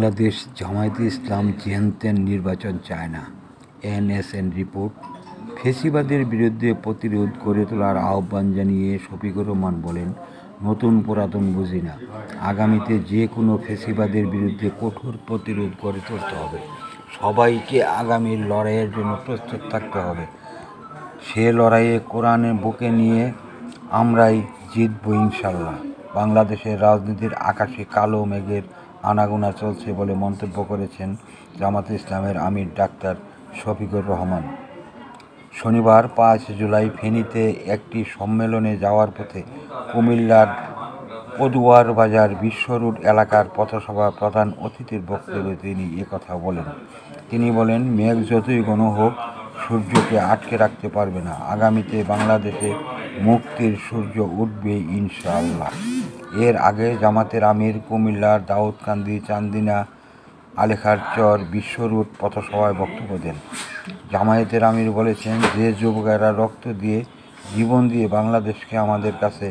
বাংলাদেশ জামায়াতে ইসলাম যেনতেন নির্বাচন চায় না। NSN report. ফ্যাসিবাদের বিরুদ্ধে প্রতিরোধ গড়ে তোলার আহ্বান জানিয়ে শফিকুর রহমান বলেন, নতুন পুরাতন বুঝি না, আগামীতে যে কোনো ফ্যাসিবাদের বিরুদ্ধে কঠোর প্রতিরোধ গড়ে তুলতে হবে। সবাইকে আগামীর লড়াইয়ের জন্য প্রস্তুত থাকতে হবে। সে লড়াইয়ে কোরআনের বুকে নিয়ে আমরাই জিতব ইনশাল্লাহ। বাংলাদেশের রাজনীতির আকাশে কালো মেঘের আনাগোনা চলছে বলে মন্তব্য করেছেন জামায়াতে ইসলামের আমির ডাক্তার শফিকুর রহমান। শনিবার 5 জুলাই ফেনীতে একটি সম্মেলনে যাওয়ার পথে কুমিল্লার পদুয়ার বাজার বিশ্ব রোড এলাকার পথসভা প্রধান অতিথির বক্তব্যে তিনি একথা বলেন। তিনি বলেন, মেঘ যতই ঘন হোক, সূর্যকে আটকে রাখতে পারবে না। আগামীতে বাংলাদেশে মুক্তির সূর্য উঠবে ইনশাআল্লাহ। এর আগে জামাতের আমির কুমিল্লার দাউদকান্দি, চান্দিনা, আলেখারচর বিশ্ব রোড পথসভায় বক্তব্য দেন। জামায়াতের আমির বলেছেন, যে যুবকেরা রক্ত দিয়ে, জীবন দিয়ে বাংলাদেশকে আমাদের কাছে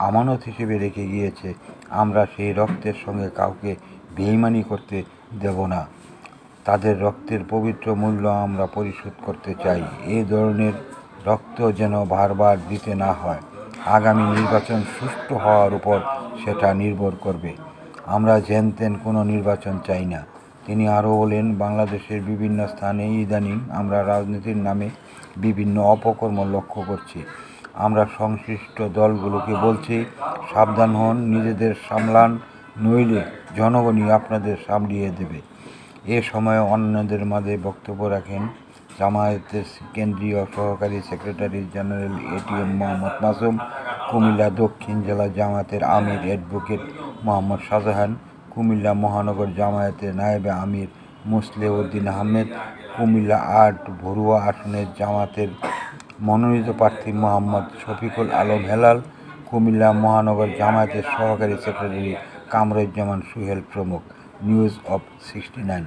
আমানত হিসেবে রেখে গিয়েছে, আমরা সেই রক্তের সঙ্গে কাউকে বেইমানি করতে দেব না। তাদের রক্তের পবিত্র মূল্য আমরা পরিশোধ করতে চাই। এ ধরনের রক্ত যেন বারবার দিতে না হয়। আগামী নির্বাচন সুষ্ঠু হওয়ার উপর সেটা নির্ভর করবে। আমরা যেনতেন কোনো নির্বাচন চাই না। তিনি আরও বলেন, বাংলাদেশের বিভিন্ন স্থানে ইদানিং আমরা রাজনীতির নামে বিভিন্ন অপকর্ম লক্ষ্য করছি। আমরা সংশ্লিষ্ট দলগুলোকে বলছি, সাবধান হন, নিজেদের সামলান, নইলে জনগণই আপনাদের সামলিয়ে দেবে। এ সময় অন্যদের মাঝে বক্তব্য রাখেন জামায়াতের কেন্দ্রীয় সহকারী secretary general ATM Mohammad Masum, Comilla দক্ষিণ জেলা জামায়াতের আমির অ্যাডভোকেট মোহাম্মদ শাহজাহান, কুমিল্লা মহানগর জামায়াতের নায়েবে আমির মুসলেউদ্দিন আহমেদ, কুমিল্লা ৮ ভরুয়া আসনের জামায়াতের মনোনীত প্রার্থী মোহাম্মদ শফিকুল আলম হেলাল, কুমিল্লা মহানগর জামায়াতের সহকারী সেক্রেটারি কামরুজ্জামান সোহেল প্রমুখ। News of 69।